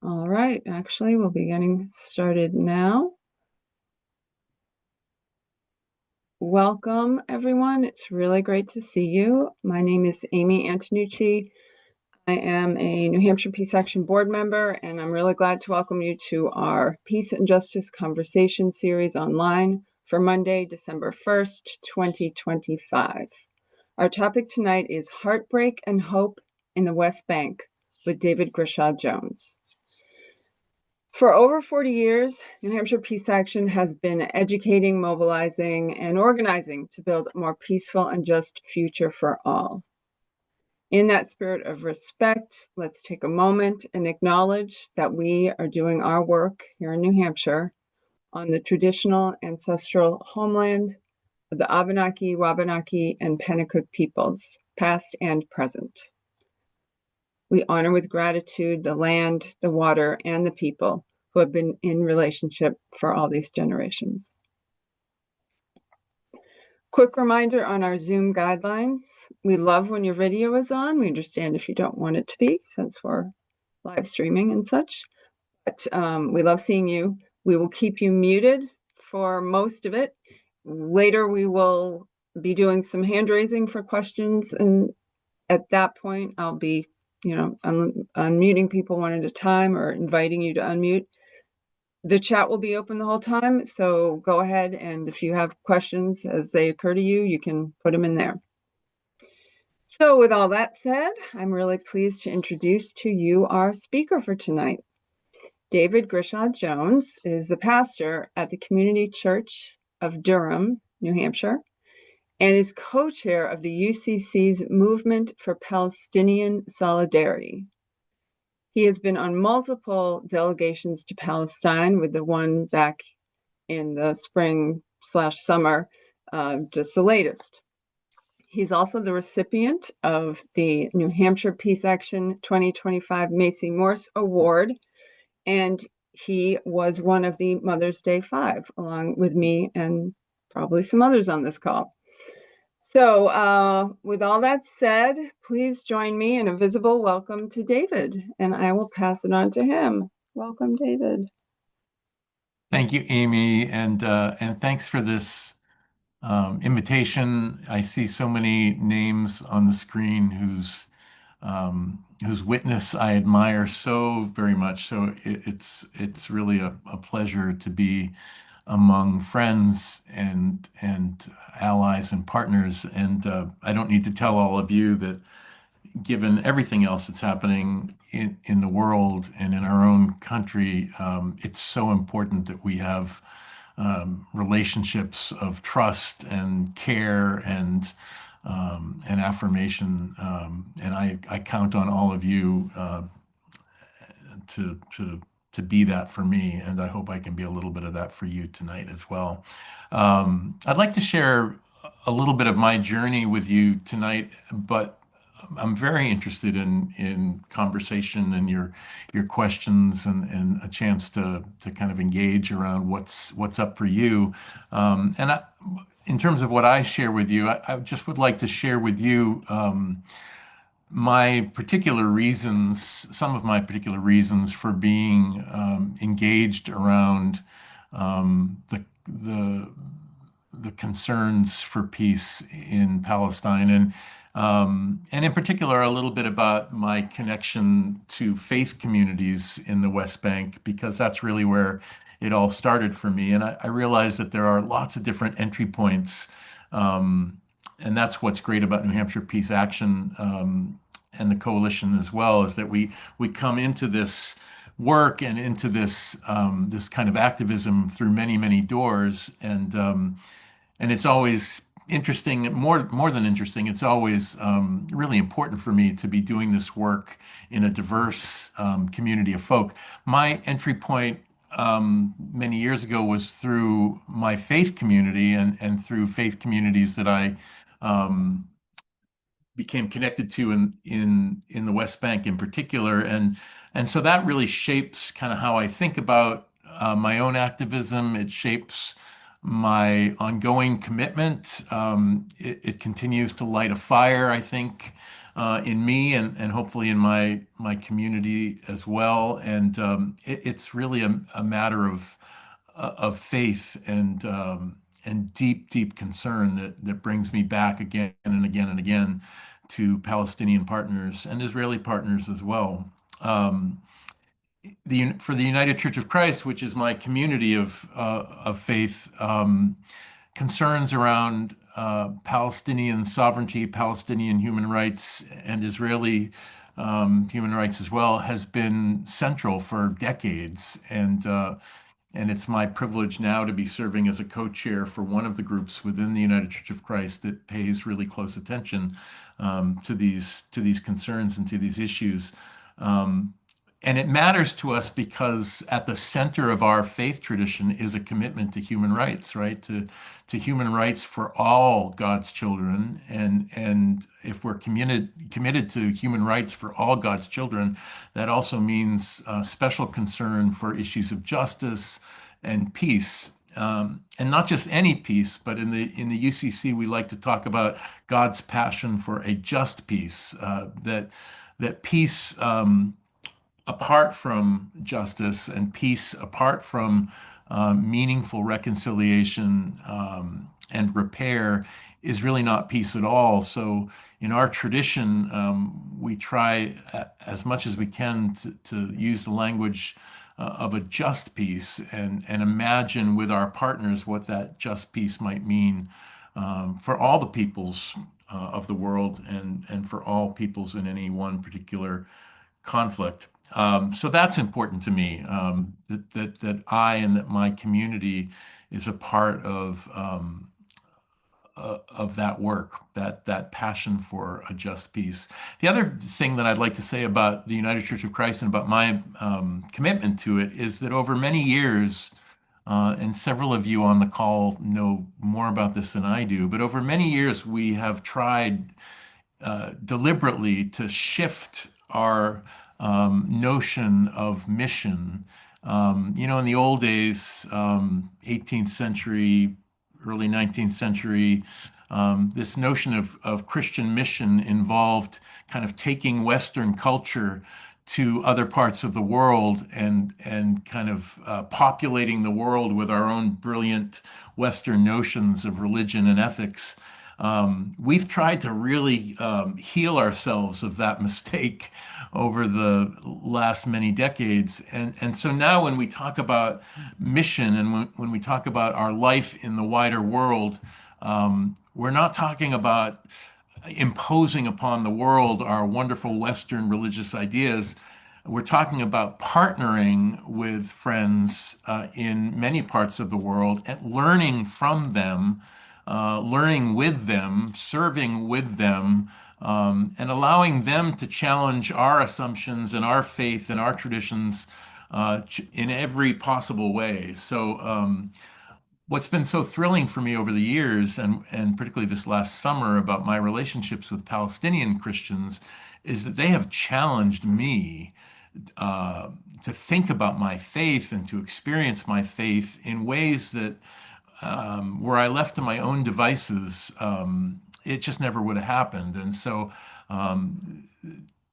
All right, actually, we'll be getting started now. Welcome, everyone. It's really great to see you. My name is Amy Antonucci. I am a New Hampshire Peace Action board member, and I'm really glad to welcome you to our Peace and Justice Conversation series online for Monday, December 1st, 2025. Our topic tonight is Heartbreak and Hope in the West Bank with David Grishaw-Jones. For over 40 years, New Hampshire Peace Action has been educating, mobilizing, and organizing to build a more peaceful and just future for all. In that spirit of respect, let's take a moment and acknowledge that we are doing our work here in New Hampshire on the traditional ancestral homeland of the Abenaki, Wabanaki, and Pennacook peoples, past and present. We honor with gratitude the land, the water, and the people who have been in relationship for all these generations. Quick reminder on our Zoom guidelines. We love when your video is on. We understand if you don't want it to be, since we're live streaming and such. But we love seeing you. We will keep you muted for most of it. Later, we will be doing some hand raising for questions. And at that point, I'll be unmuting people one at a time or inviting you to unmute. The chat will be open the whole time, so go ahead, and if you have questions as they occur to you, you can put them in there. So with all that said, I'm really pleased to introduce to you our speaker for tonight. David Grishaw-Jones is the pastor at the Community Church of Durham, New Hampshire, and is co-chair of the UCC's Movement for Palestinian Solidarity. He has been on multiple delegations to Palestine, with the one back in the spring/summer, just the latest. He's also the recipient of the New Hampshire Peace Action 2025 Macy Morse Award, and he was one of the Mother's Day 5, along with me and probably some others on this call. So with all that said, please join me in a visible welcome to David, and I will pass it on to him. Welcome, David. Thank you, Amy, and thanks for this invitation. I see so many names on the screen whose witness I admire so very much. So it's really a pleasure to be among friends and allies and partners. And I don't need to tell all of you that given everything else that's happening in the world and in our own country, it's so important that we have relationships of trust and care and affirmation. And I count on all of you to be that for me, and I hope I can be a little bit of that for you tonight as well. I'd like to share a little bit of my journey with you tonight, but I'm very interested in conversation and your questions and a chance to kind of engage around what's up for you. In terms of what I share with you, I just would like to share with you my particular reasons, some of my particular reasons for being engaged around the concerns for peace in Palestine, and in particular a little bit about my connection to faith communities in the West Bank, because that's really where it all started for me. And I realized that there are lots of different entry points. And that's what's great about New Hampshire Peace Action and the coalition as well, is that we come into this work and into this this kind of activism through many doors, and it's always interesting, more than interesting. It's always really important for me to be doing this work in a diverse community of folk. My entry point many years ago was through my faith community and through faith communities that I became connected to in the West Bank in particular, and so that really shapes kind of how I think about my own activism. It shapes my ongoing commitment. It continues to light a fire, I think, in me and hopefully in my community as well. And it's really a matter of faith and deep, deep concern that brings me back again and again and again to Palestinian partners and Israeli partners as well. Um, for the United Church of Christ, which is my community of faith, concerns around Palestinian sovereignty, Palestinian human rights, and Israeli human rights as well has been central for decades. And it's my privilege now to be serving as a co-chair for one of the groups within the United Church of Christ that pays really close attention to these concerns and to these issues. Um, and it matters to us because at the center of our faith tradition is a commitment to human rights, right? To human rights for all God's children. And if we're committed to human rights for all God's children, that also means special concern for issues of justice and peace. And not just any peace, but in the UCC, we like to talk about God's passion for a just peace. That peace apart from justice and peace apart from meaningful reconciliation and repair is really not peace at all. So in our tradition, we try as much as we can to use the language of a just peace and imagine with our partners what that just peace might mean for all the peoples of the world and for all peoples in any one particular conflict. So that's important to me, that I and that my community is a part of that work, that passion for a just peace. The other thing that I'd like to say about the United Church of Christ and about my commitment to it is that over many years, and several of you on the call know more about this than I do, but over many years we have tried deliberately to shift our notion of mission. In the old days, 18th century, early 19th century, this notion of Christian mission involved kind of taking Western culture to other parts of the world and kind of populating the world with our own brilliant Western notions of religion and ethics. We've tried to really heal ourselves of that mistake over the last many decades. And so now when we talk about mission and when we talk about our life in the wider world, we're not talking about imposing upon the world our wonderful Western religious ideas. We're talking about partnering with friends in many parts of the world and learning from them, learning with them, serving with them, and allowing them to challenge our assumptions and our faith and our traditions in every possible way. So, what's been so thrilling for me over the years, and particularly this last summer, about my relationships with Palestinian Christians, is that they have challenged me to think about my faith and to experience my faith in ways that were I left to my own devices, it just never would have happened. And so,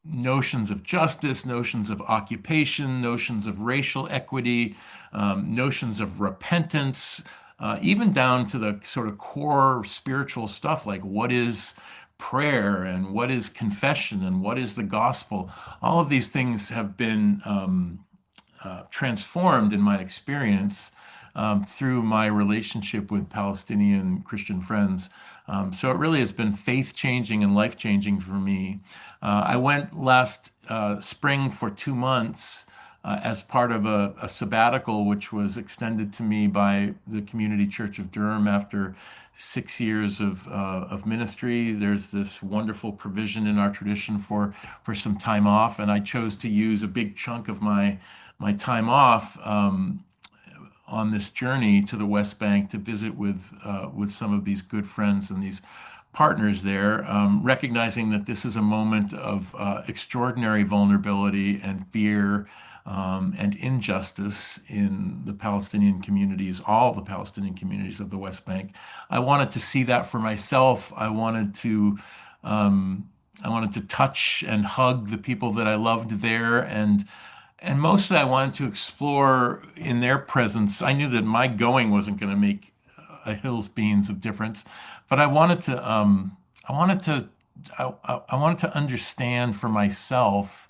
notions of justice, notions of occupation, notions of racial equity, notions of repentance, even down to the sort of core spiritual stuff like what is prayer and what is confession and what is the gospel. All of these things have been transformed in my experience through my relationship with Palestinian Christian friends. So it really has been faith changing and life changing for me. I went last spring for 2 months as part of a sabbatical, which was extended to me by the Community Church of Durham after 6 years of ministry. There's this wonderful provision in our tradition for some time off, and I chose to use a big chunk of my time off on this journey to the West Bank to visit with some of these good friends and these partners there, recognizing that this is a moment of extraordinary vulnerability and fear and injustice in the Palestinian communities, all the Palestinian communities of the West Bank. I wanted to see that for myself. I wanted to I wanted to touch and hug the people that I loved there, and mostly I wanted to explore in their presence. I knew that my going wasn't going to make a hill's beans of difference, but I wanted to, I wanted to understand for myself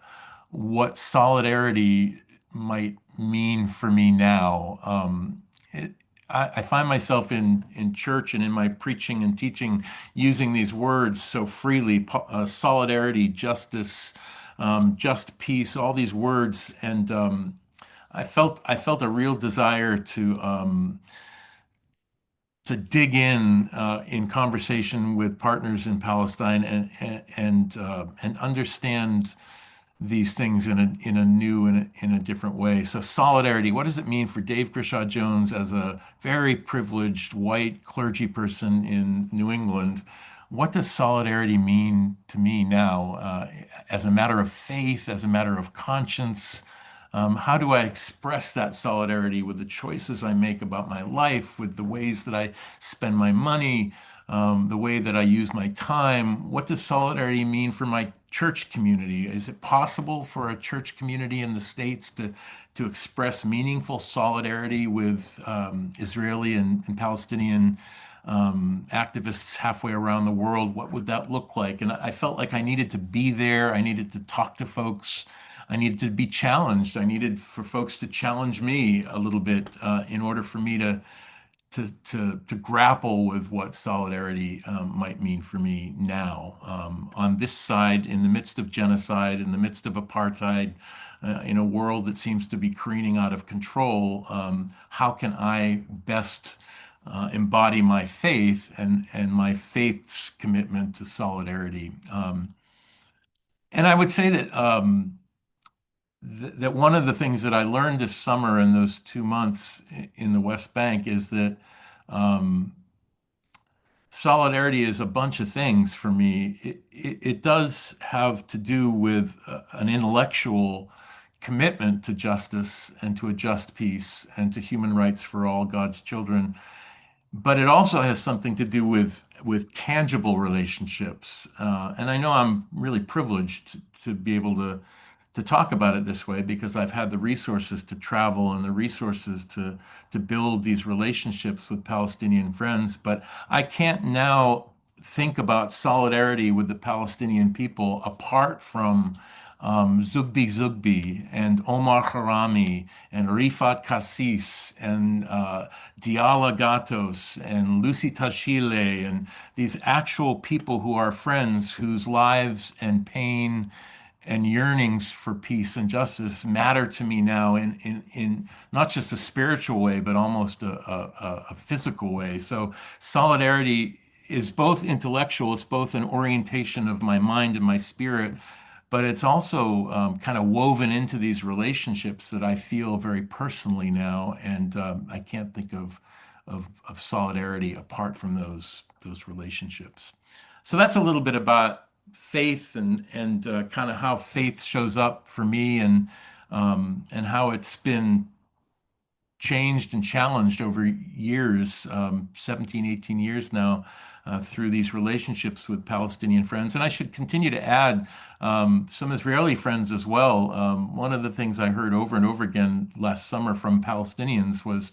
what solidarity might mean for me now. I find myself in church and in my preaching and teaching using these words so freely, solidarity, justice, just peace, all these words, and I felt a real desire to dig in conversation with partners in Palestine and understand these things in a new and in a different way. So solidarity, what does it mean for Dave Grishaw-Jones as a very privileged white clergy person in New England? What does solidarity mean to me now, as a matter of faith, as a matter of conscience? How do I express that solidarity with the choices I make about my life, with the ways that I spend my money, the way that I use my time? What does solidarity mean for my church community? Is it possible for a church community in the States to express meaningful solidarity with Israeli and Palestinian activists halfway around the world? What would that look like? And I felt like I needed to be there. I needed to talk to folks. I needed to be challenged. I needed for folks to challenge me a little bit in order for me to grapple with what solidarity might mean for me now. On this side, in the midst of genocide, in the midst of apartheid, in a world that seems to be careening out of control, how can I best embody my faith and my faith's commitment to solidarity? And I would say that that one of the things that I learned this summer in those 2 months in the West Bank is that um, solidarity is a bunch of things for me. It does have to do with an intellectual commitment to justice and to a just peace and to human rights for all God's children. But it also has something to do with tangible relationships. And I know I'm really privileged to be able to talk about it this way because I've had the resources to travel and the resources to build these relationships with Palestinian friends. But I can't now think about solidarity with the Palestinian people apart from Zugbi Zugbi and Omar Harami and Rifat Kassis and Diala Gatos and Lucy Tashile and these actual people who are friends whose lives and pain and yearnings for peace and justice matter to me now in not just a spiritual way, but almost a physical way. So solidarity is both intellectual, it's both an orientation of my mind and my spirit, but it's also kind of woven into these relationships that I feel very personally now, and I can't think of solidarity apart from those relationships. So that's a little bit about faith and kind of how faith shows up for me and how it's been changed and challenged over years, 17, 18 years now, through these relationships with Palestinian friends. And I should continue to add some Israeli friends as well. One of the things I heard over and over again last summer from Palestinians was,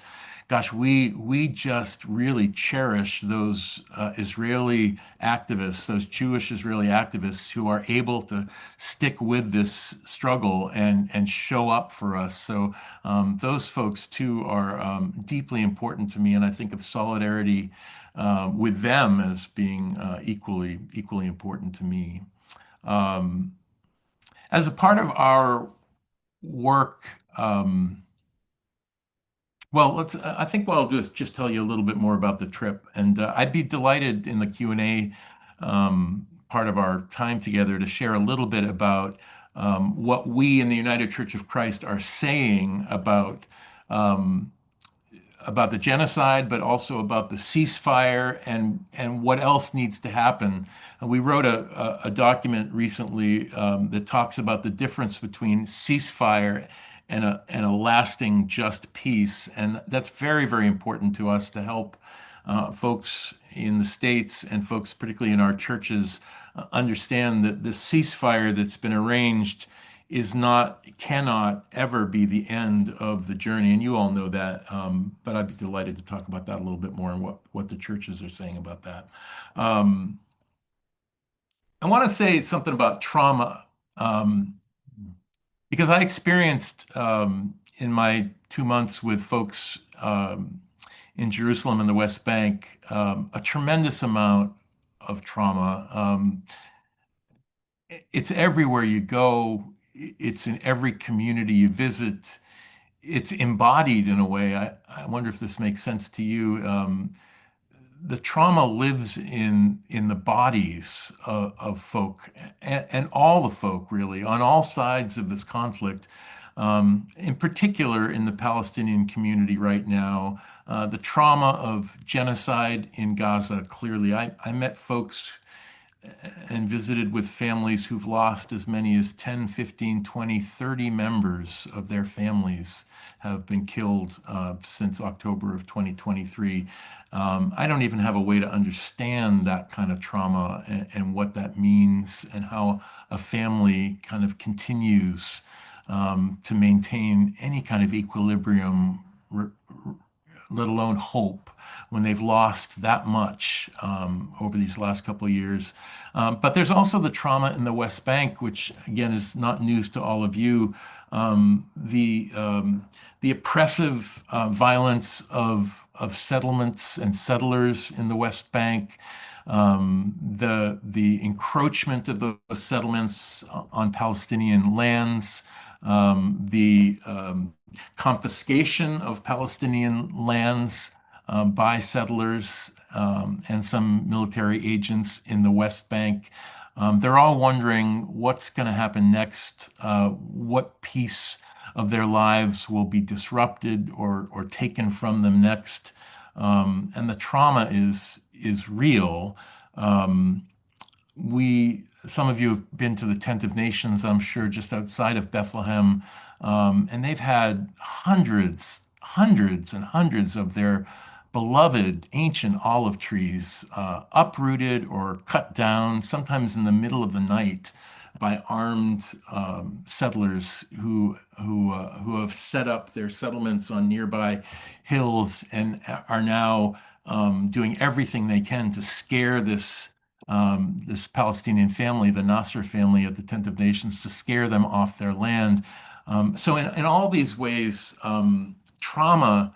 gosh, we just really cherish those Israeli activists, those Jewish Israeli activists who are able to stick with this struggle and show up for us. So those folks too are deeply important to me, and I think of solidarity with them as being equally important to me. Um, as a part of our work. Well, I think what I'll do is just tell you a little bit more about the trip, and I'd be delighted in the Q&A part of our time together to share a little bit about what we in the United Church of Christ are saying um, about the genocide, but also about the ceasefire and what else needs to happen. We wrote a document recently that talks about the difference between ceasefire and a lasting just peace, and that's very important to us to help folks in the States and folks particularly in our churches understand that the ceasefire that's been arranged is not, cannot ever be the end of the journey. And you all know that. But I'd be delighted to talk about that a little bit more and what the churches are saying about that. Um, I want to say something about trauma, because I experienced in my 2 months with folks in Jerusalem and the West Bank a tremendous amount of trauma. It's everywhere you go. It's in every community you visit. It's embodied in a way. I wonder if this makes sense to you. The trauma lives in the bodies of folk and all the folk really on all sides of this conflict. In particular, in the Palestinian community right now, the trauma of genocide in Gaza. Clearly, I met folks and visited with families who've lost as many as 10, 15, 20, 30 members of their families have been killed since October of 2023. I don't even have a way to understand that kind of trauma and what that means and how a family kind of continues to maintain any kind of equilibrium, let alone hope, when they've lost that much over these last couple of years. But there's also the trauma in the West Bank, which again is not news to all of you. The oppressive violence of settlements and settlers in the West Bank, the encroachment of those settlements on Palestinian lands, the confiscation of Palestinian lands by settlers and some military agents in the West Bank. They're all wondering what's going to happen next, what piece of their lives will be disrupted or taken from them next. And the trauma is real. Some of you have been to the Tent of Nations, I'm sure, just outside of Bethlehem, and they've had hundreds and hundreds of their beloved ancient olive trees uprooted or cut down, sometimes in the middle of the night, by armed settlers who have set up their settlements on nearby hills and are now doing everything they can to scare this Palestinian family, the Nasser family at the Tent of Nations, to scare them off their land. So in all these ways, trauma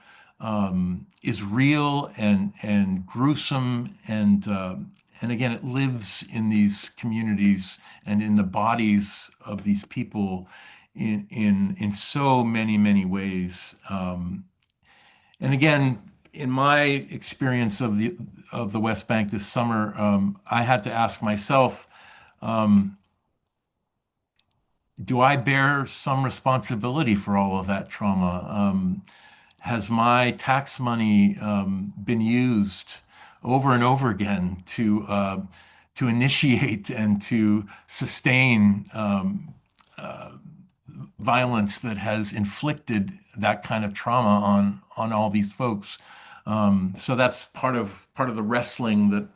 is real and gruesome, and again, it lives in these communities and in the bodies of these people in so many ways. And again, in my experience of the West Bank this summer, I had to ask myself, um, do I bear some responsibility for all of that trauma? Has my tax money been used over and over again to initiate and to sustain violence that has inflicted that kind of trauma on all these folks? So that's part of the wrestling that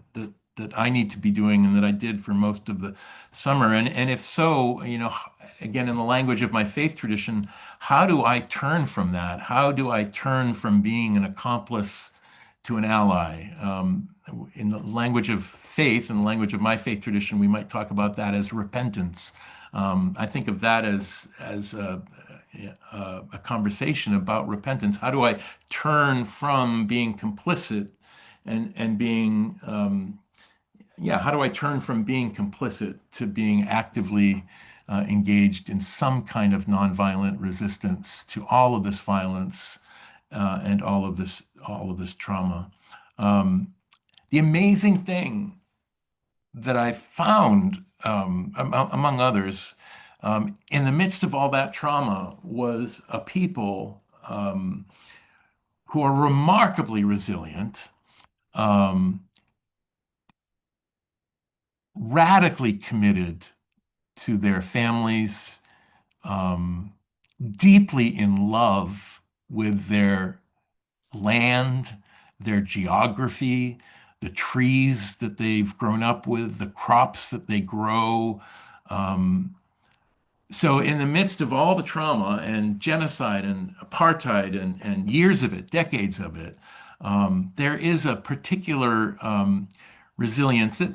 I need to be doing and that I did for most of the summer. And if so, again, in the language of my faith tradition, how do I turn from that? How do I turn from being an accomplice to an ally? In the language of faith, in the language of my faith tradition, we might talk about that as repentance. I think of that as a conversation about repentance. How do I turn from being complicit and being how do I turn from being complicit to being actively engaged in some kind of nonviolent resistance to all of this violence and all of this trauma? The amazing thing that I found, among others, in the midst of all that trauma, was a people who are remarkably resilient, um, radically committed to their families, um, deeply in love with their land, their geography, the trees that they've grown up with, the crops that they grow. Um, so, in the midst of all the trauma and genocide and apartheid and years of it, decades of it, there is a particular resilience that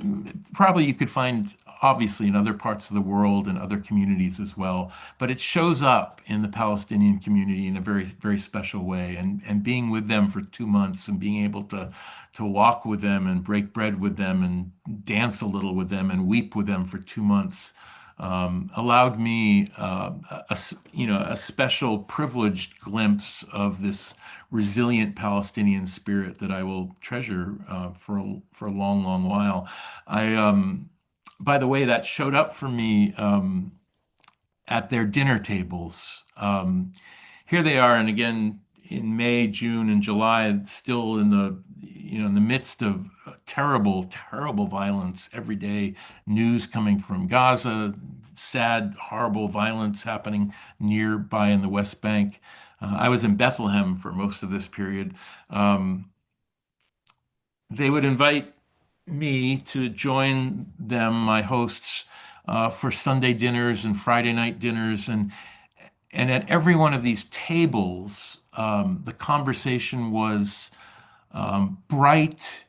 probably you could find obviously in other parts of the world and other communities as well, but it shows up in the Palestinian community in a very, very special way. And being with them for 2 months and being able to walk with them and break bread with them and dance a little with them and weep with them for 2 months allowed me a special privileged glimpse of this resilient Palestinian spirit that I will treasure for a long, long while. By the way, that showed up for me at their dinner tables. Here they are, and again in May, June, and July, still in the midst of terrible, terrible violence every day. News coming from Gaza, sad, horrible violence happening nearby in the West Bank. I was in Bethlehem for most of this period. Um, they would invite me to join them, my hosts, for Sunday dinners and Friday night dinners, and at every one of these tables, the conversation was bright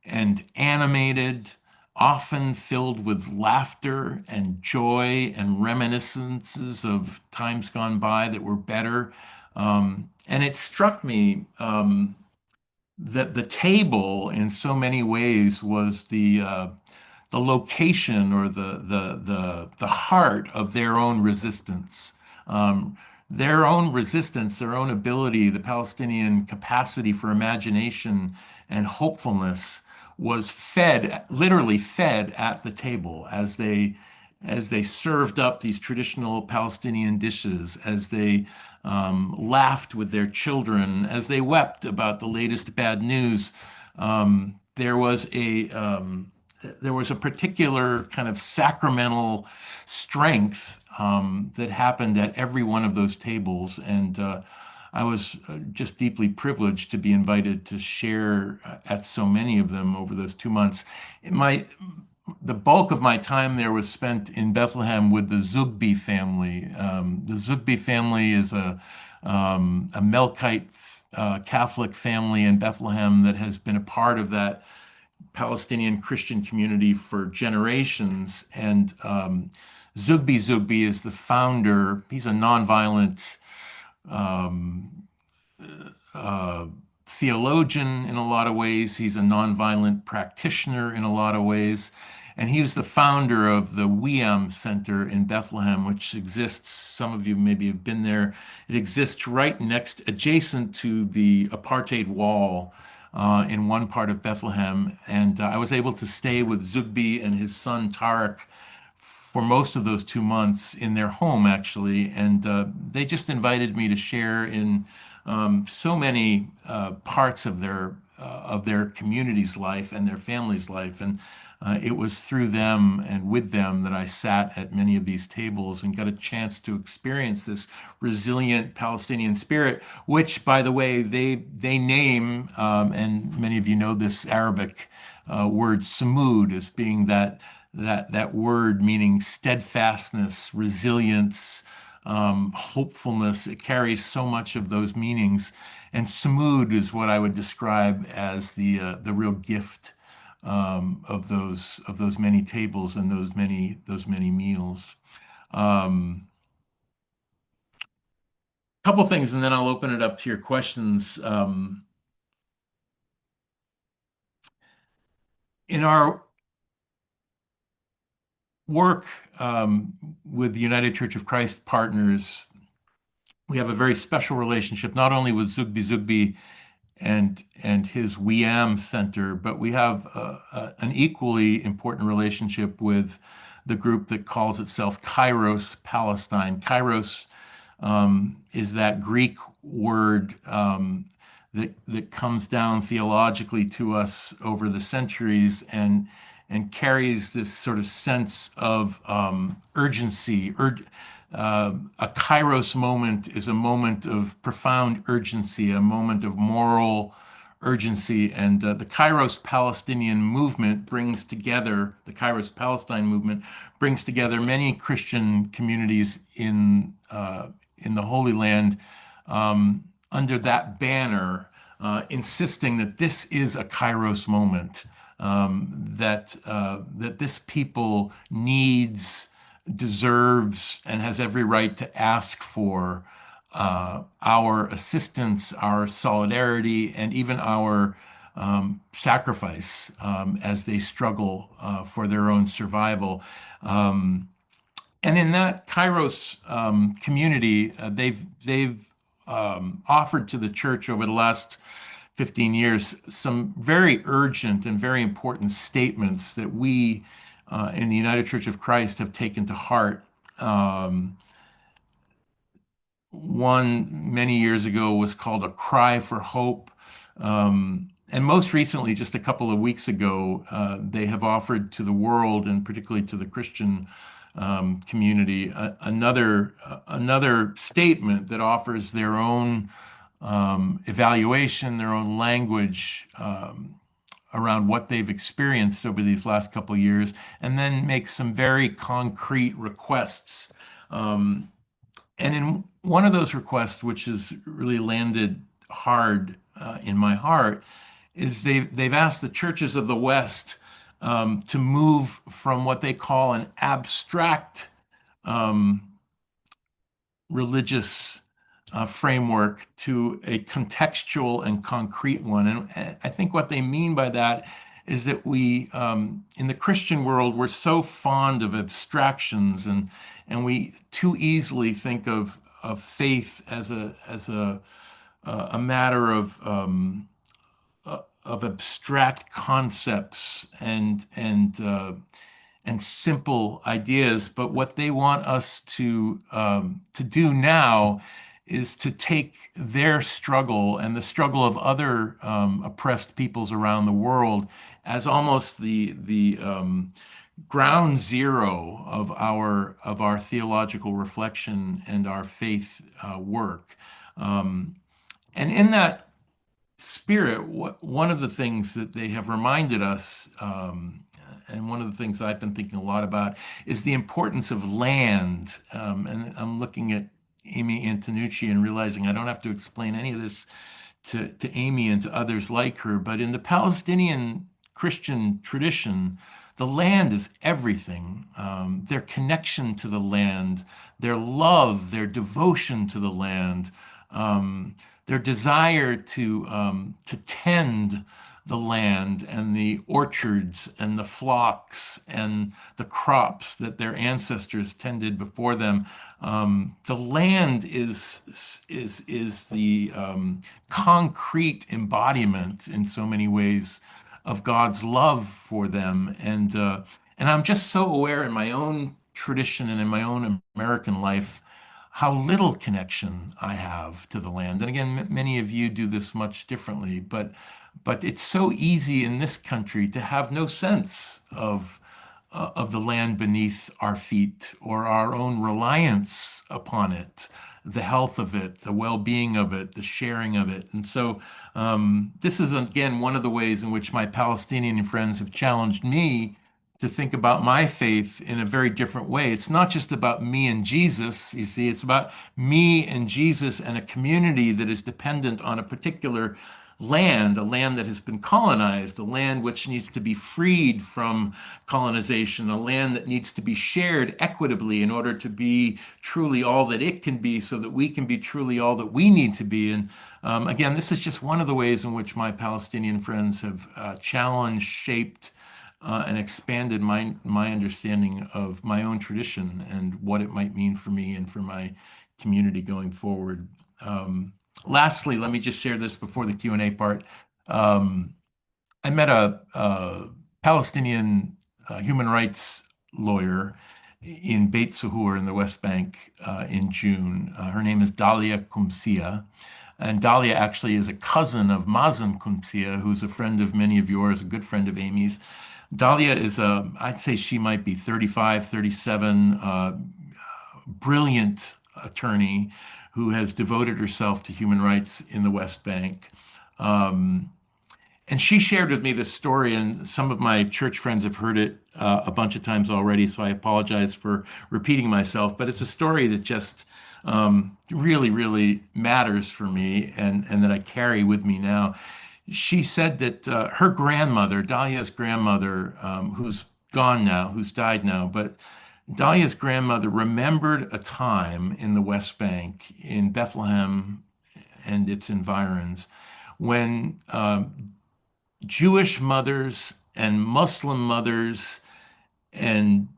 and animated, often filled with laughter and joy and reminiscences of times gone by that were better. And it struck me that the table, in so many ways, was the location or the heart of their own resistance. Um, their own resistance, their own ability, the Palestinian capacity for imagination and hopefulness was fed, literally fed at the table as they served up these traditional Palestinian dishes, as they laughed with their children, as they wept about the latest bad news. There was a particular kind of sacramental strength that happened at every one of those tables, and I was just deeply privileged to be invited to share at so many of them over those 2 months. The bulk of my time there was spent in Bethlehem with the Zugby family. The Zugby family is a Melkite Catholic family in Bethlehem that has been a part of that Palestinian Christian community for generations. And Zugby is the founder. He's a nonviolent um, uh, theologian in a lot of ways. He's a nonviolent practitioner in a lot of ways. And he was the founder of the WIAM Center in Bethlehem, which exists. Some of you maybe have been there. It exists right adjacent to the apartheid wall in one part of Bethlehem. And I was able to stay with Zugbi and his son Tarek for most of those 2 months in their home, actually. And they just invited me to share in so many parts of their community's life and their family's life. And it was through them and with them that I sat at many of these tables and got a chance to experience this resilient Palestinian spirit, which, by the way, they name, and many of you know this Arabic word "samud" as being that word meaning steadfastness, resilience, hopefulness. It carries so much of those meanings, and samud is what I would describe as the real gift of those many tables and those many meals. Couple things, and then I'll open it up to your questions. In our work with the United Church of Christ partners, we have a very special relationship, not only with Zugbi and his WIAM Center, but we have an equally important relationship with the group that calls itself Kairos Palestine. Kairos is that Greek word that comes down theologically to us over the centuries and carries this sort of sense of urgency. A Kairos moment is a moment of profound urgency, a moment of moral urgency. And the Kairos Palestinian movement brings together, the Kairos Palestine movement brings together many Christian communities in the Holy Land under that banner, insisting that this is a Kairos moment, that this people needs, deserves, and has every right to ask for our assistance, our solidarity, and even our sacrifice as they struggle for their own survival. And in that Kairos community, they've offered to the church over the last 15 years some very urgent and very important statements that we in the United Church of Christ have taken to heart. One many years ago was called A Cry for Hope. And most recently, just a couple of weeks ago, they have offered to the world, and particularly to the Christian community, another statement that offers their own evaluation, their own language around what they've experienced over these last couple of years, and then makes some very concrete requests. And in one of those requests, which has really landed hard in my heart, is they've asked the churches of the West to move from what they call an abstract um, religious framework to a contextual and concrete one. And I think what they mean by that is that we, in the Christian world, we're so fond of abstractions, and we too easily think of faith as a matter of abstract concepts and simple ideas. But what they want us to do now is to take their struggle and the struggle of other oppressed peoples around the world as almost the ground zero of our theological reflection and our faith work. And in that spirit, one of the things that they have reminded us, and one of the things I've been thinking a lot about, is the importance of land. And I'm looking at Amy Antonucci and realizing I don't have to explain any of this to Amy and to others like her, but in the Palestinian Christian tradition, the land is everything. Their connection to the land, their love, their devotion to the land, their desire to tend the land and the orchards and the flocks and the crops that their ancestors tended before them. The land is the concrete embodiment in so many ways of God's love for them. And I'm just so aware in my own tradition and in my own American life how little connection I have to the land. And again, many of you do this much differently, but it's so easy in this country to have no sense of the land beneath our feet or our own reliance upon it, the health of it, the well-being of it, the sharing of it. And so this is, again, one of the ways in which my Palestinian friends have challenged me to think about my faith in a very different way. It's not just about me and Jesus, you see, it's about me and Jesus and a community that is dependent on a particular land, a land that has been colonized, a land which needs to be freed from colonization, a land that needs to be shared equitably in order to be truly all that it can be so that we can be truly all that we need to be. And again, this is just one of the ways in which my Palestinian friends have challenged, shaped, and expanded my understanding of my own tradition and what it might mean for me and for my community going forward. Lastly, let me just share this before the Q&A part. I met a Palestinian human rights lawyer in Beit Sahur in the West Bank in June. Her name is Dalia Kumsia. And Dalia actually is a cousin of Mazen Kumsia, who's a friend of many of yours, a good friend of Amy's. Dalia is I'd say she might be 35, 37, brilliant attorney who has devoted herself to human rights in the West Bank. And she shared with me this story, and some of my church friends have heard it a bunch of times already, so I apologize for repeating myself. But it's a story that just really, really matters for me and that I carry with me now. She said that her grandmother, Dahlia's grandmother, who's gone now, who's died now, but Dahlia's grandmother remembered a time in the West Bank, in Bethlehem and its environs, when Jewish mothers and Muslim mothers and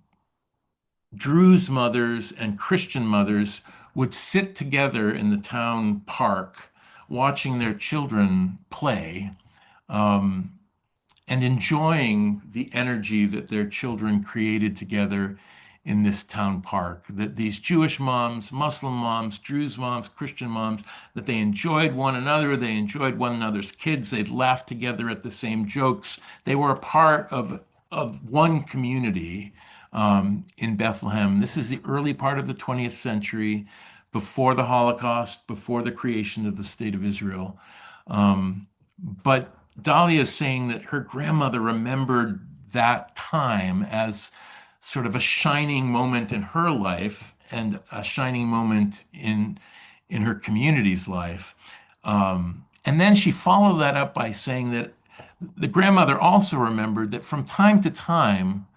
Druze mothers and Christian mothers would sit together in the town park watching their children play. Um, and enjoying the energy that their children created together in this town park. That these Jewish moms, Muslim moms, Druze moms, Christian moms, that they enjoyed one another, they enjoyed one another's kids, they'd laugh together at the same jokes. They were a part of one community in Bethlehem. This is the early part of the 20th century, before the Holocaust, before the creation of the State of Israel. But Dahlia is saying that her grandmother remembered that time as sort of a shining moment in her life and a shining moment in her community's life. And then she followed that up by saying that the grandmother also remembered that from time to time,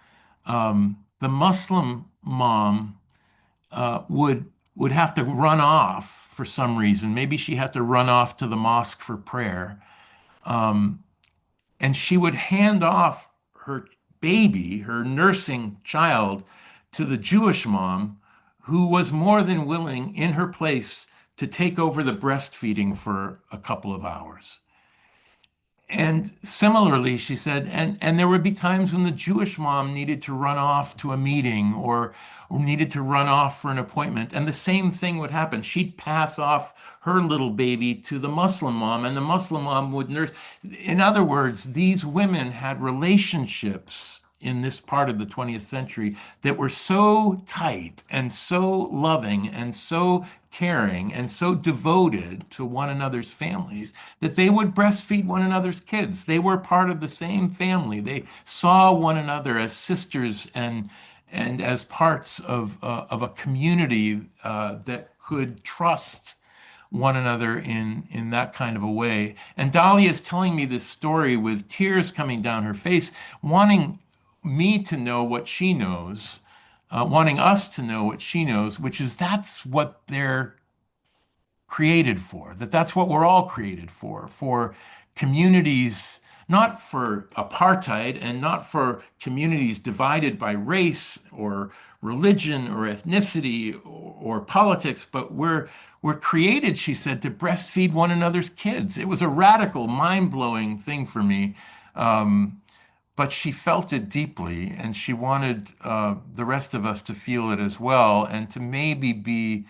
the Muslim mom would have to run off for some reason. Maybe she had to run off to the mosque for prayer. And she would hand off her baby, her nursing child, to the Jewish mom, who was more than willing in her place to take over the breastfeeding for a couple of hours. And similarly, she said, and there would be times when the Jewish mom needed to run off to a meeting or needed to run off for an appointment. And the same thing would happen. She'd pass off her little baby to the Muslim mom, and the Muslim mom would nurse. In other words, these women had relationships in this part of the 20th century that were so tight and so loving and so caring and so devoted to one another's families that they would breastfeed one another's kids. They were part of the same family. They saw one another as sisters and as parts of a community that could trust one another in that kind of a way. And Dahlia is telling me this story with tears coming down her face, wanting me to know what she knows, wanting us to know what she knows, which is that's what they're created for, that's what we're all created for communities, not for apartheid and not for communities divided by race or religion or ethnicity or politics, but we're created, she said, to breastfeed one another's kids. It was a radical, mind-blowing thing for me. But she felt it deeply, and she wanted the rest of us to feel it as well, and to maybe be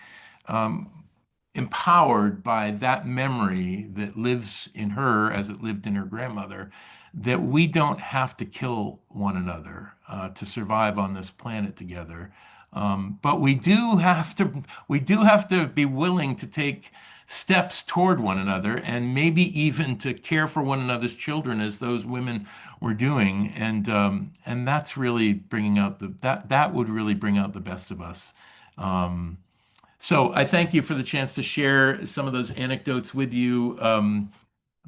empowered by that memory that lives in her as it lived in her grandmother, that we don't have to kill one another to survive on this planet together. But we do have to be willing to take steps toward one another and maybe even to care for one another's children as those women were doing. And that's really bringing out that would really bring out the best of us. So I thank you for the chance to share some of those anecdotes with you.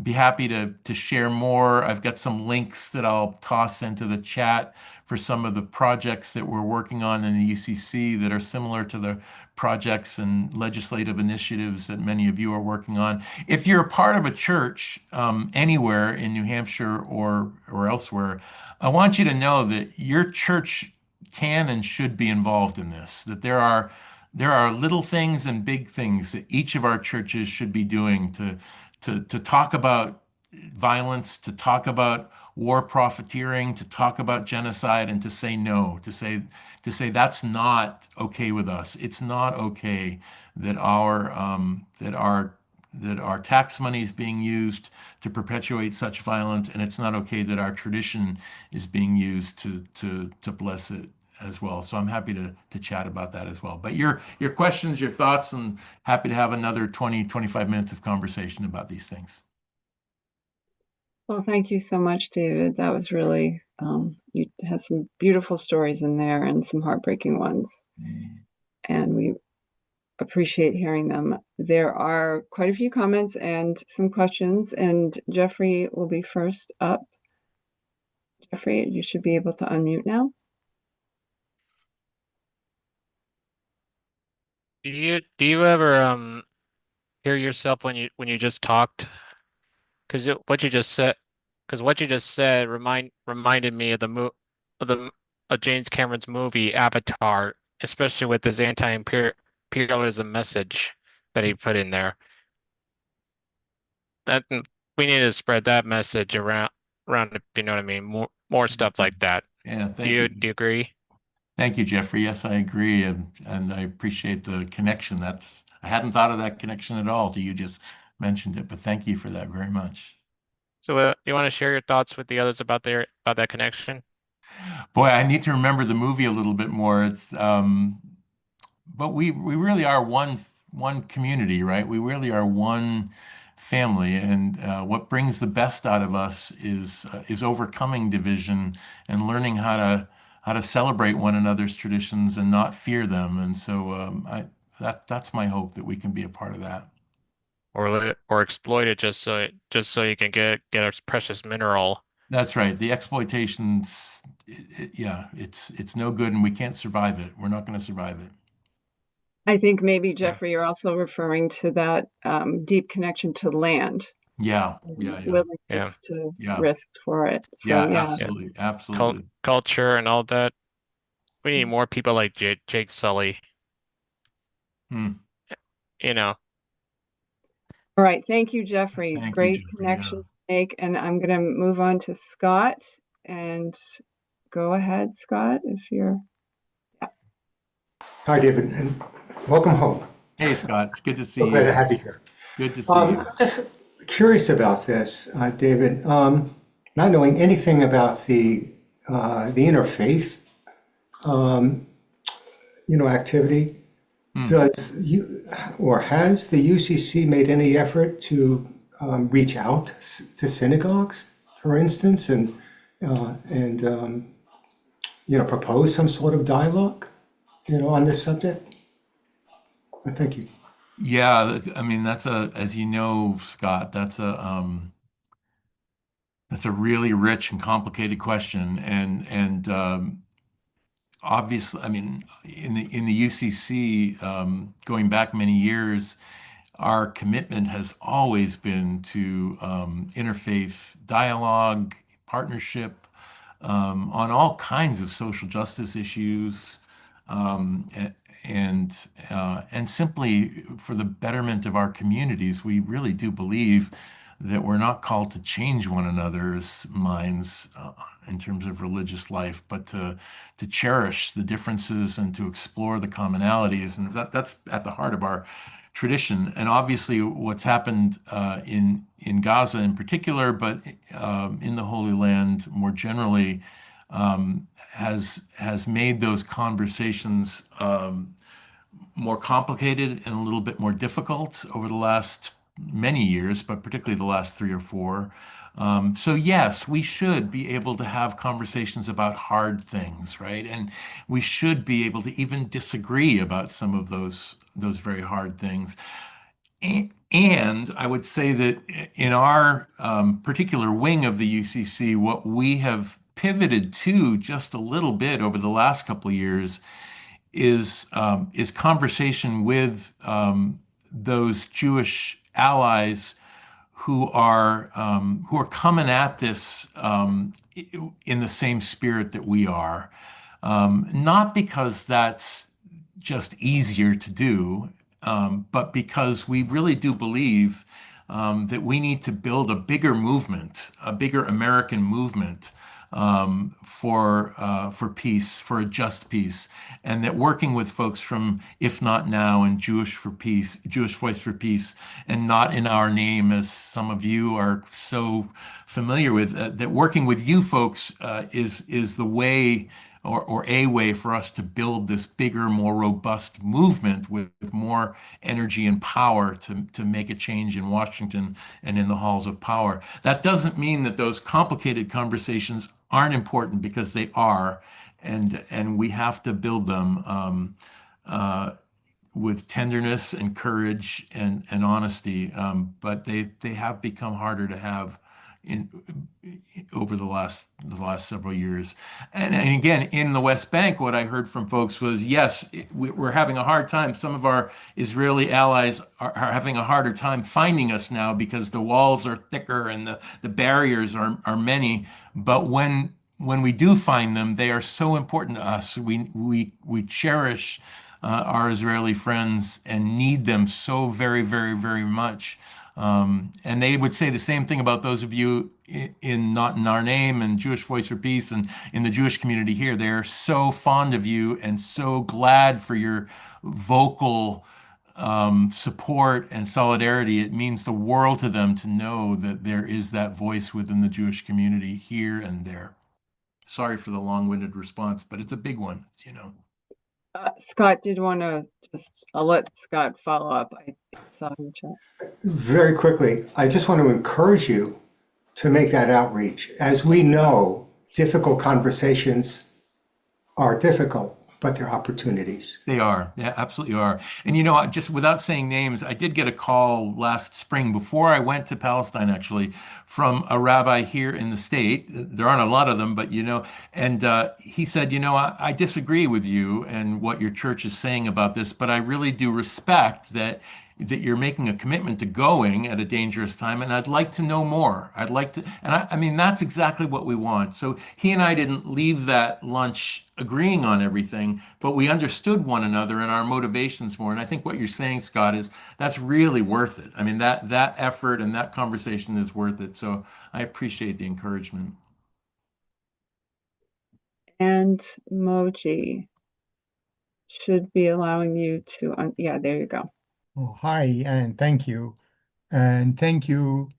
Be happy to share more. I've got some links that I'll toss into the chat for some of the projects that we're working on in the UCC that are similar to the projects and legislative initiatives that many of you are working on. If you're a part of a church anywhere in New Hampshire or elsewhere, I want you to know that your church can and should be involved in this, that there are little things and big things that each of our churches should be doing to talk about violence, to talk about war profiteering, to talk about genocide, and to say no, to say that's not okay with us. It's not okay that our tax money is being used to perpetuate such violence, and it's not okay that our tradition is being used to bless it as well. So I'm happy to chat about that as well. But your questions, your thoughts, and happy to have another 20, 25 minutes of conversation about these things. Well, thank you so much, David. That was really, you had some beautiful stories in there and some heartbreaking ones, and we appreciate hearing them. There are quite a few comments and some questions, and Jeffrey will be first up. Jeffrey, you should be able to unmute now. Do you ever hear yourself when you just talked? Because what you just said reminded me of of James Cameron's movie Avatar, especially with his anti-imperialism message that he put in there. That we need to spread that message around if you know what I mean. More stuff like that. Yeah, Do thank you you. do you agree? Thank you, Jeffrey. Yes, I agree, and I appreciate the connection. I hadn't thought of that connection at all till you just mentioned it, but thank you for that very much. So, you want to share your thoughts with the others about that connection? Boy, I need to remember the movie a little bit more. But we really are one community, right? We really are one family, and what brings the best out of us is overcoming division and learning how to celebrate one another's traditions and not fear them. And so that's my hope that we can be a part of that. Or exploit it just so you can get a precious mineral. That's right. The exploitations, yeah, it's no good, and we can't survive it. We're not going to survive it. I think maybe, Jeffrey, you're also referring to that deep connection to land, Yeah, and yeah, yeah, Yeah, willingness to yeah, risk for it. So, yeah. yeah. yeah. Absolutely, absolutely. Culture and all that. We need more people like Jake Sully. Hmm. You know, All right. Thank you, Jeffrey. Thank you, Great Jeffrey. Yeah. connection to make. And I'm going to move on to Scott. And go ahead, Scott, if you're. Hi, David, and welcome home. Hey, Scott. It's good to see So glad to you. have you here. Good to see you. Just curious about this, David. Not knowing anything about the interfaith, activity, Hmm. does you or has the UCC made any effort to reach out to synagogues, for instance, and propose some sort of dialogue, on this subject? Thank you. Yeah, I mean as you know, Scott, that's a really rich and complicated question, and obviously, I mean, in the UCC, going back many years, our commitment has always been to interfaith dialogue, partnership on all kinds of social justice issues, um, a- and simply for the betterment of our communities. We really do believe that we're not called to change one another's minds in terms of religious life, but to cherish the differences and to explore the commonalities, and that's at the heart of our tradition. And obviously, what's happened in Gaza in particular, but in the Holy Land more generally, has made those conversations more complicated and a little bit more difficult over the last many years, but particularly the last three or four. So yes, we should be able to have conversations about hard things, right? And we should be able to even disagree about some of those very hard things. And I would say that in our particular wing of the UCC, what we have pivoted to just a little bit over the last couple of years is conversation with those Jewish allies who are coming at this in the same spirit that we are, not because that's just easier to do, but because we really do believe that we need to build a bigger movement, a bigger American movement for peace, for a just peace, and that working with folks from If Not Now and Jewish for Peace, Jewish Voice for Peace, and Not in Our Name, as some of you are so familiar with, that working with you folks is the way or a way for us to build this bigger, more robust movement with more energy and power to make a change in Washington and in the halls of power. That doesn't mean that those complicated conversations aren't important, because they are, and we have to build them with tenderness and courage and honesty. But they have become harder to have in over the last several years. And again, in the West Bank, what I heard from folks was, yes, we're having a hard time. Some of our Israeli allies are having a harder time finding us now because the walls are thicker and the barriers are many. But when we do find them, they are so important to us. We cherish our Israeli friends and need them so very, very, very much. And they would say the same thing about those of you in Not in Our Name and Jewish Voice for Peace and in the Jewish community here. They're so fond of you and so glad for your vocal support and solidarity. It means the world to them to know that there is that voice within the Jewish community here and there. Sorry for the long-winded response, but it's a big one, you know. Scott did want to I'll let Scott follow up. I saw him chat. Very quickly, I just want to encourage you to make that outreach. As we know, difficult conversations are difficult, but they're opportunities. They are. Yeah, absolutely are. And just without saying names, I did get a call last spring before I went to Palestine, actually, from a rabbi here in the state. There aren't a lot of them, but and he said, I disagree with you and what your church is saying about this, but I really do respect that you're making a commitment to going at a dangerous time, and I'd like to know more. I'd like to, and I mean, that's exactly what we want. So he and I didn't leave that lunch agreeing on everything, but we understood one another and our motivations more. And I think what you're saying, Scott, is that's really worth it. I mean, that effort and that conversation is worth it. So I appreciate the encouragement. And Moji should be allowing you to, yeah, there you go. Oh, hi, and thank you. And thank you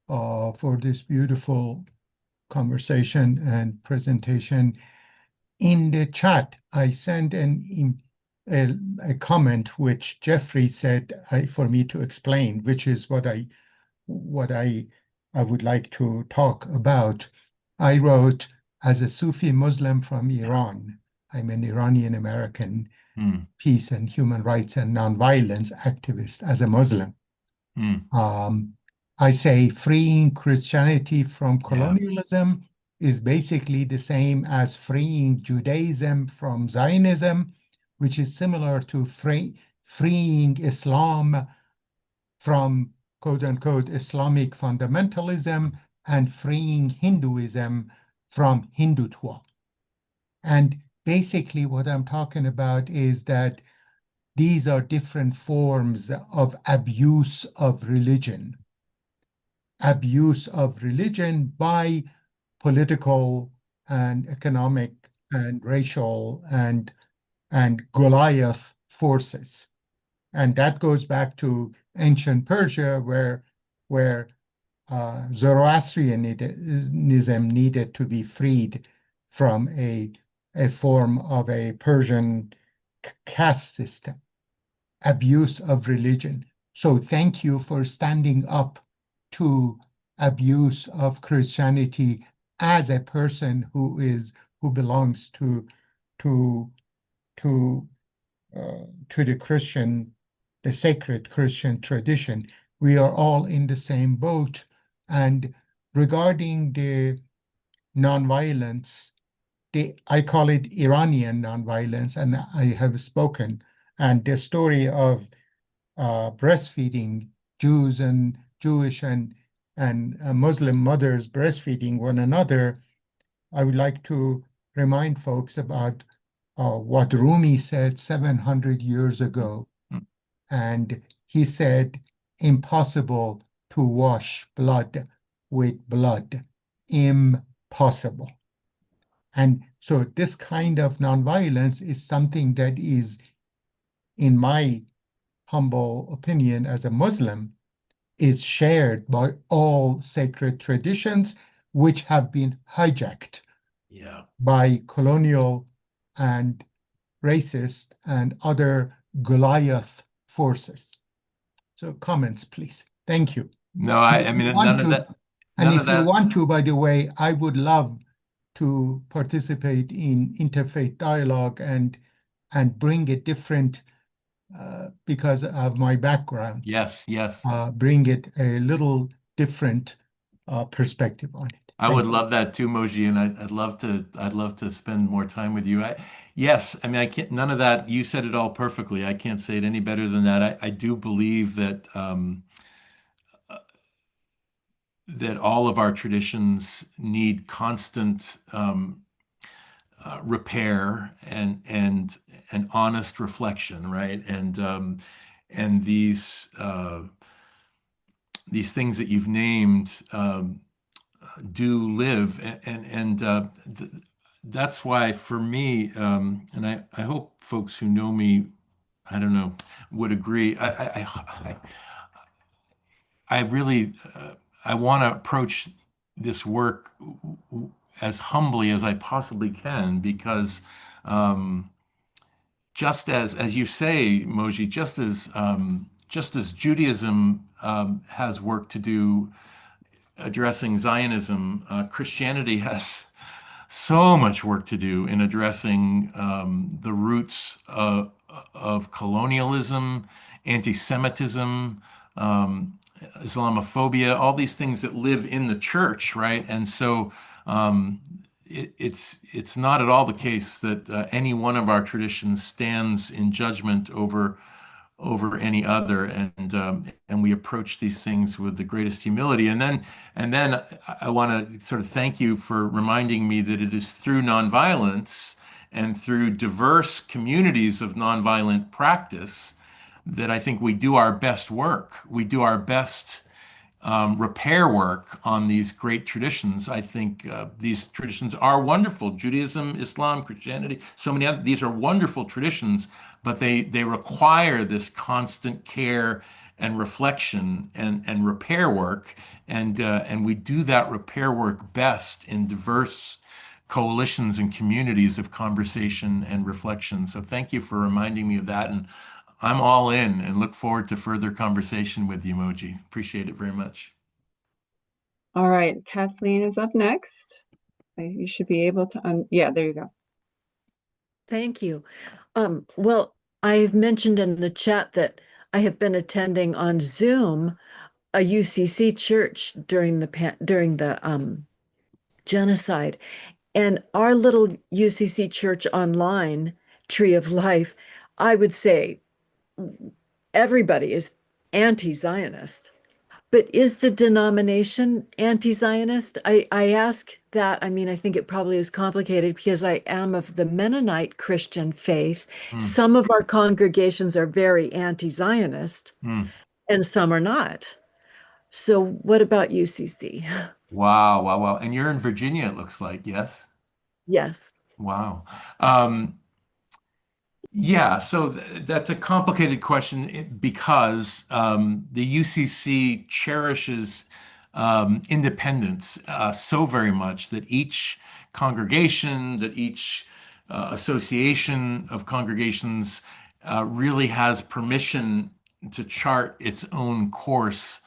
for this beautiful conversation and presentation. In the chat, I sent a comment which Jeffrey said for me to explain, which is what I would like to talk about. I wrote, as a Sufi Muslim from Iran, I'm an Iranian American peace and human rights and nonviolence activist as a Muslim. I say freeing Christianity from colonialism is basically the same as freeing Judaism from Zionism, which is similar to freeing Islam from quote unquote Islamic fundamentalism and freeing Hinduism from Hindutva. And basically what I'm talking about is that these are different forms of abuse of religion. Abuse of religion by political and economic and racial and Goliath forces. And that goes back to ancient Persia, where Zoroastrianism needed to be freed from a form of a Persian caste system, abuse of religion. So thank you for standing up to abuse of Christianity as a person who belongs to the sacred Christian tradition. We are all in the same boat. And regarding the nonviolence, I call it Iranian nonviolence, and I have spoken. And the story of breastfeeding, Jews and Jewish and Muslim mothers breastfeeding one another, I would like to remind folks about what Rumi said 700 years ago. And he said, impossible to wash blood with blood, impossible. And so this kind of nonviolence is something that is, in my humble opinion as a Muslim, is shared by all sacred traditions which have been hijacked by colonial and racist and other Goliath forces. So comments, please. Thank you. No, I mean, none of that. And None if of you that. want to, by the way, I would love to participate in interfaith dialogue and bring a different, because of my background, Yes, yes. bring it a little different perspective on it. I would love that too, Moji, and I'd love to spend more time with you. Yes, I mean, I can't, none of that, you said it all perfectly. I can't say it any better than that. I do believe that that all of our traditions need constant repair and honest reflection, right? And these things that you've named do live, that's why for me, and I hope folks who know me, I don't know, would agree. I really I want to approach this work as humbly as I possibly can because just as you say, Moji, just as Judaism has work to do addressing Zionism, Christianity has so much work to do in addressing the roots of colonialism, anti-Semitism, Islamophobia, all these things that live in the church, right? And so it's not at all the case that any one of our traditions stands in judgment over any other, and we approach these things with the greatest humility. And then I want to sort of thank you for reminding me that it is through nonviolence and through diverse communities of nonviolent practice that I think we do our best work. We do our best repair work on these great traditions. I think these traditions are wonderful. Judaism, Islam, Christianity, so many other, these are wonderful traditions, but they require this constant care and reflection and repair work. And we do that repair work best in diverse coalitions and communities of conversation and reflection. So thank you for reminding me of that. And I'm all in and look forward to further conversation with you, Moji. Appreciate it very much. All right, Kathleen is up next. You should be able to, yeah, there you go. Thank you. Well, I've mentioned in the chat that I have been attending on Zoom a UCC church during the genocide, and our little UCC church online, Tree of Life, I would say everybody is anti-Zionist. But is the denomination anti-Zionist? I ask that. I mean, I think it probably is complicated because I am of the Mennonite Christian faith. Some of our congregations are very anti-Zionist and some are not. So what about UCC? Wow, wow, wow. And you're in Virginia, it looks like, yes? Yes. Wow. Yeah, so that's a complicated question because the UCC cherishes independence so very much that each congregation, that each association of congregations really has permission to chart its own course,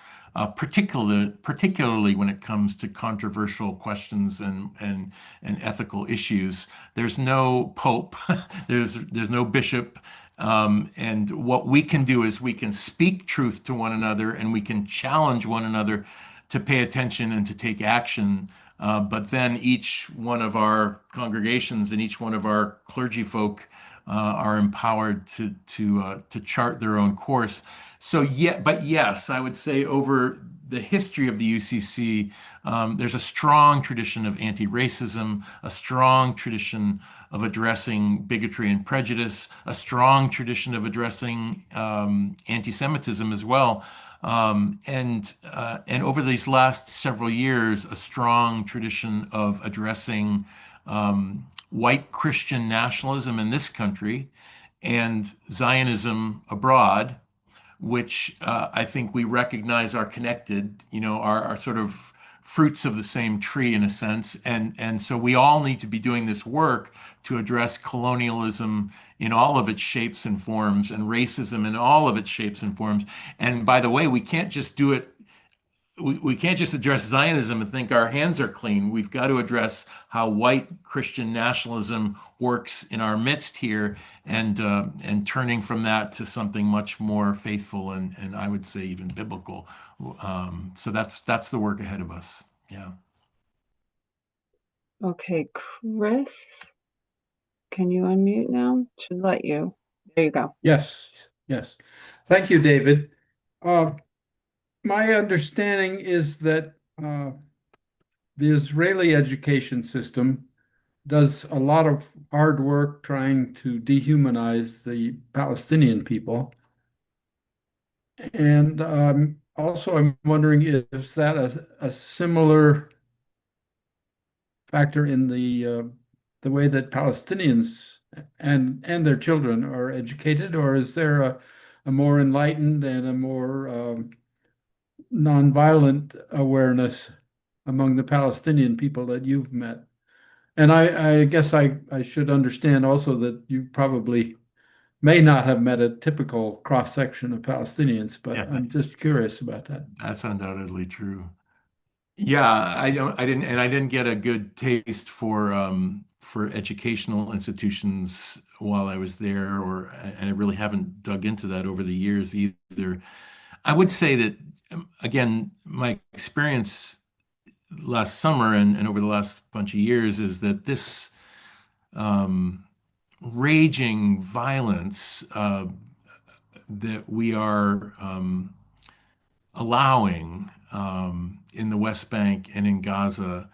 particularly when it comes to controversial questions and ethical issues. There's no pope, there's no bishop, and what we can do is we can speak truth to one another and we can challenge one another to pay attention and to take action. But then each one of our congregations and each one of our clergy folk are empowered to chart their own course. So yeah, but yes, I would say over the history of the UCC, there's a strong tradition of anti-racism, a strong tradition of addressing bigotry and prejudice, a strong tradition of addressing anti-Semitism as well. And over these last several years, a strong tradition of addressing white Christian nationalism in this country and Zionism abroad, which I think we recognize are connected, you know, are sort of fruits of the same tree in a sense. And so we all need to be doing this work to address colonialism in all of its shapes and forms and racism in all of its shapes and forms. And by the way, we can't just do it. We can't just address Zionism and think our hands are clean. We've got to address how white Christian nationalism works in our midst here, and turning from that to something much more faithful and I would say even biblical. So that's the work ahead of us. Yeah. Okay, Chris, can you unmute now? Should let you. There you go. Yes, yes. Thank you, David. My understanding is that the Israeli education system does a lot of hard work trying to dehumanize the Palestinian people. And also, I'm wondering if is that a similar factor in the way that Palestinians and their children are educated, or is there a more enlightened and a more nonviolent awareness among the Palestinian people that you've met? And I guess I should understand also that you probably may not have met a typical cross-section of Palestinians, but Yeah, I'm just curious about that. that's undoubtedly true. Yeah, I didn't get a good taste for educational institutions while I was there, and I really haven't dug into that over the years either. I would say that again, my experience last summer and over the last bunch of years is that this raging violence that we are allowing in the West Bank and in Gaza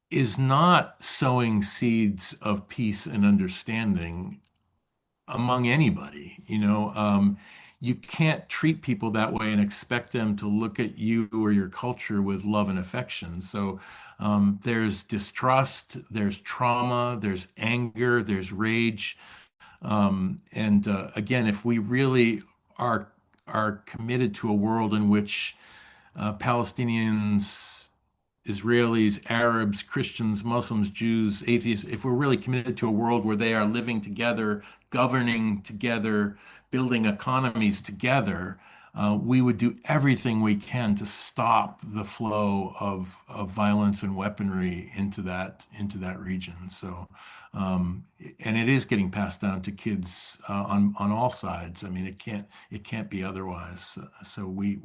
is not sowing seeds of peace and understanding among anybody. You can't treat people that way and expect them to look at you or your culture with love and affection. So there's distrust, there's trauma, there's anger, there's rage. And again, if we really are committed to a world in which Palestinians, Israelis, Arabs, Christians, Muslims, Jews, atheists, if we're really committed to a world where they are living together, governing together, building economies together, we would do everything we can to stop the flow of violence and weaponry into that region. So, and it is getting passed down to kids on all sides. I mean, it can't be otherwise. So we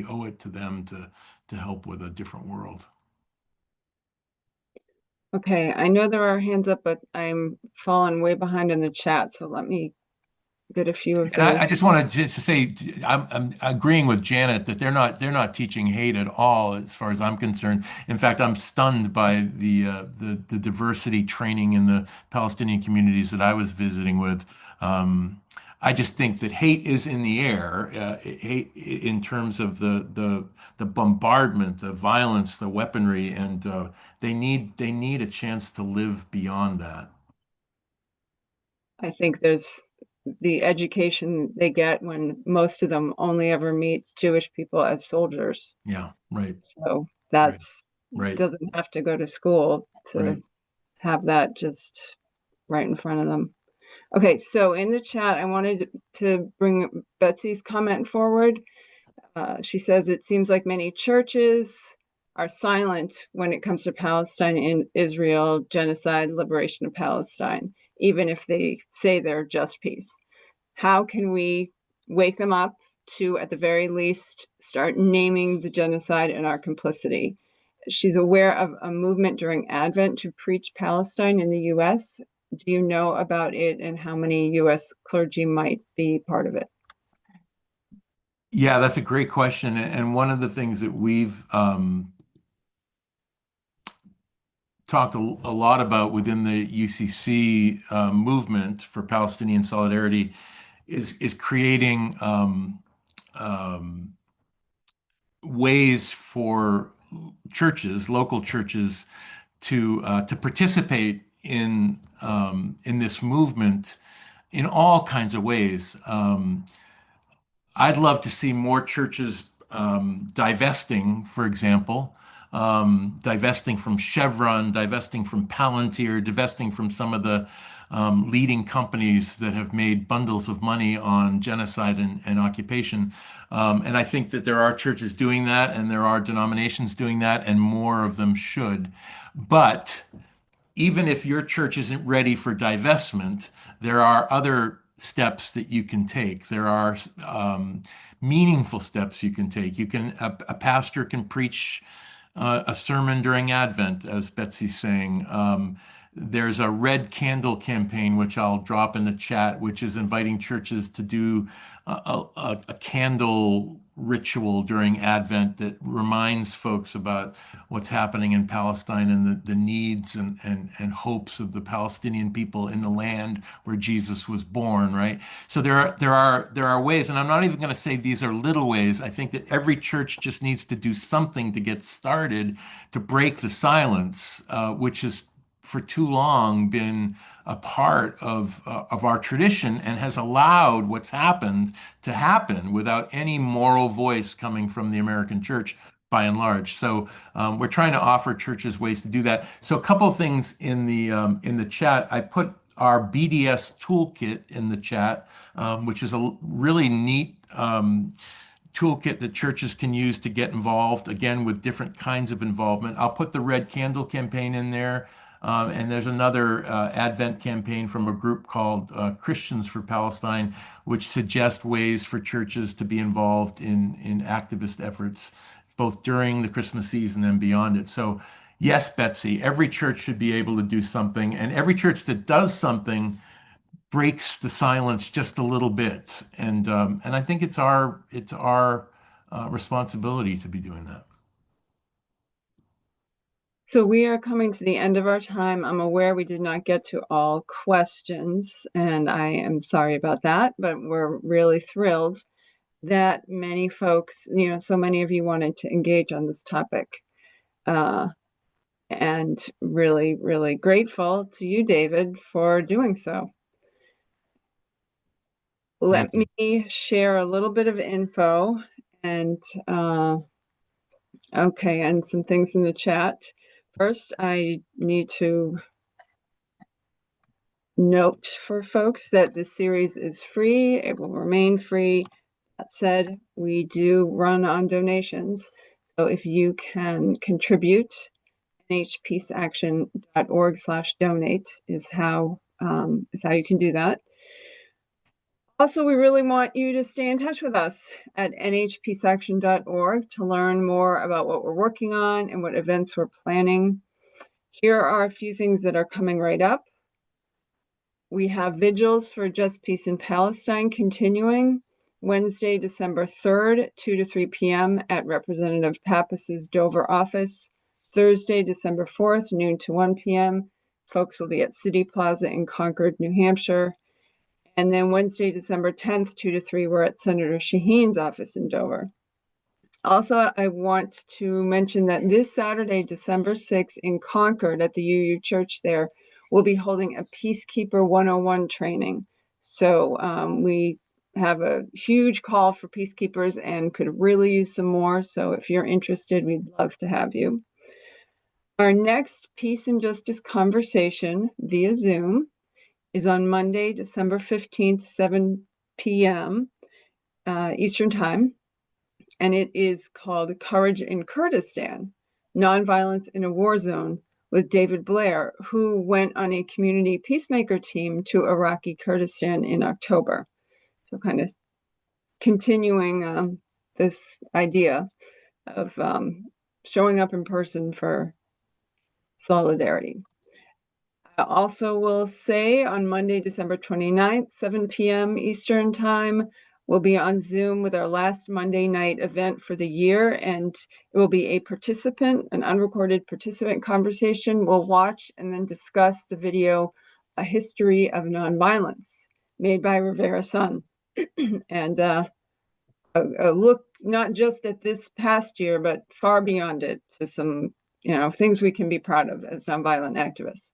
owe it to them to help with a different world. Okay, I know there are hands up, but I'm falling way behind in the chat, so let me get a few of And I those. just wanted to say, I'm agreeing with Janet that they're not teaching hate at all, as far as I'm concerned. In fact, I'm stunned by the diversity training in the Palestinian communities that I was visiting with. I just think that hate is in the air, hate in terms of the bombardment, the violence, the weaponry, and they need a chance to live beyond that. I think there's the education they get when most of them only ever meet Jewish people as soldiers. Yeah, right, So right, that's right, doesn't have to go to school to right. have that just right in front of them. Okay, so in the chat, I wanted to bring Betsy's comment forward. She says, it seems like many churches are silent when it comes to Palestine and Israel, genocide, liberation of Palestine, even if they say they're just peace. How can we wake them up to, at the very least, start naming the genocide and our complicity? She's aware of a movement during Advent to preach Palestine in the US. Do you know about it, and how many US clergy might be part of it? Yeah, that's a great question. And one of the things that we've talked a lot about within the UCC movement for Palestinian Solidarity is creating ways for churches, local churches, to participate in this movement in all kinds of ways. I'd love to see more churches divesting, for example, divesting from Chevron, divesting from Palantir, divesting from some of the leading companies that have made bundles of money on genocide and occupation. And I think that there are churches doing that, and there are denominations doing that, and more of them should. But even if your church isn't ready for divestment, there are other steps that you can take. There are meaningful steps you can take. A pastor can preach a sermon during Advent, as Betsy's saying. There's a red candle campaign, which I'll drop in the chat, which is inviting churches to do a candle ritual during Advent that reminds folks about what's happening in Palestine and the needs and hopes of the Palestinian people in the land where Jesus was born, right? So there are ways, and I'm not even going to say these are little ways. I think that every church just needs to do something to get started to break the silence, which is for too long been a part of our tradition and has allowed what's happened to happen without any moral voice coming from the American church by and large. So we're trying to offer churches ways to do that. So a couple of things in the chat. I put our BDS toolkit in the chat, which is a really neat toolkit that churches can use to get involved, again, with different kinds of involvement. I'll put the Red Candle campaign in there. And there's another Advent campaign from a group called Christians for Palestine, which suggests ways for churches to be involved in activist efforts, both during the Christmas season and beyond it. So yes, Betsy, every church should be able to do something, and every church that does something breaks the silence just a little bit. And I think it's our responsibility to be doing that. So we are coming to the end of our time. I'm aware we did not get to all questions, and I am sorry about that, but we're really thrilled that many folks, so many of you wanted to engage on this topic. And really, really grateful to you, David, for doing so. Let me share a little bit of info and okay, and some things in the chat. First, I need to note for folks that this series is free. It will remain free. That said, we do run on donations. So if you can contribute, nhpeaceaction.org/donate is how you can do that. Also, we really want you to stay in touch with us at nhpeaceaction.org to learn more about what we're working on and what events we're planning. Here are a few things that are coming right up. We have vigils for Just Peace in Palestine continuing Wednesday, December 3rd, 2 to 3 p.m. at Representative Pappas's Dover office. Thursday, December 4th, noon to 1 p.m. Folks will be at City Plaza in Concord, New Hampshire. And then Wednesday, December 10th, 2 to 3, we're at Senator Shaheen's office in Dover. Also, I want to mention that this Saturday, December 6th, in Concord at the UU Church there, we'll be holding a Peacekeeper 101 training. So we have a huge call for peacekeepers and could really use some more. So if you're interested, we'd love to have you. Our next Peace and Justice conversation via Zoom is on Monday, December 15th, 7 p.m. Eastern Time. And it is called Courage in Kurdistan, Nonviolence in a War Zone, with David Blair, who went on a community peacemaker team to Iraqi Kurdistan in October. So kind of continuing this idea of showing up in person for solidarity. I also will say on Monday, December 29th, 7 p.m. Eastern Time, we'll be on Zoom with our last Monday night event for the year, and it will be an unrecorded participant conversation. We'll watch and then discuss the video, A History of Nonviolence, made by Rivera Sun. And a look not just at this past year, but far beyond it, to some things we can be proud of as nonviolent activists.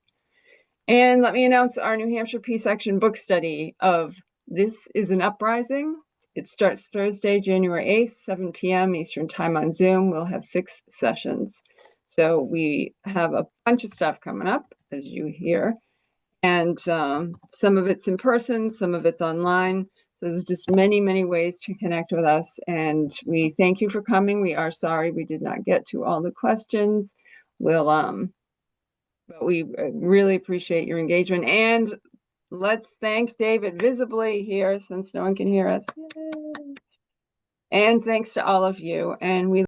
And let me announce our New Hampshire Peace Action book study of This is an Uprising. It starts Thursday, January 8th, 7 p.m. Eastern Time on Zoom. We'll have 6 sessions. So we have a bunch of stuff coming up, as you hear. And some of it's in person, some of it's online. There's just many, many ways to connect with us. And we thank you for coming. We are sorry we did not get to all the questions. But we really appreciate your engagement. And let's thank David visibly here, since no one can hear us. Yay. And thanks to all of you. And we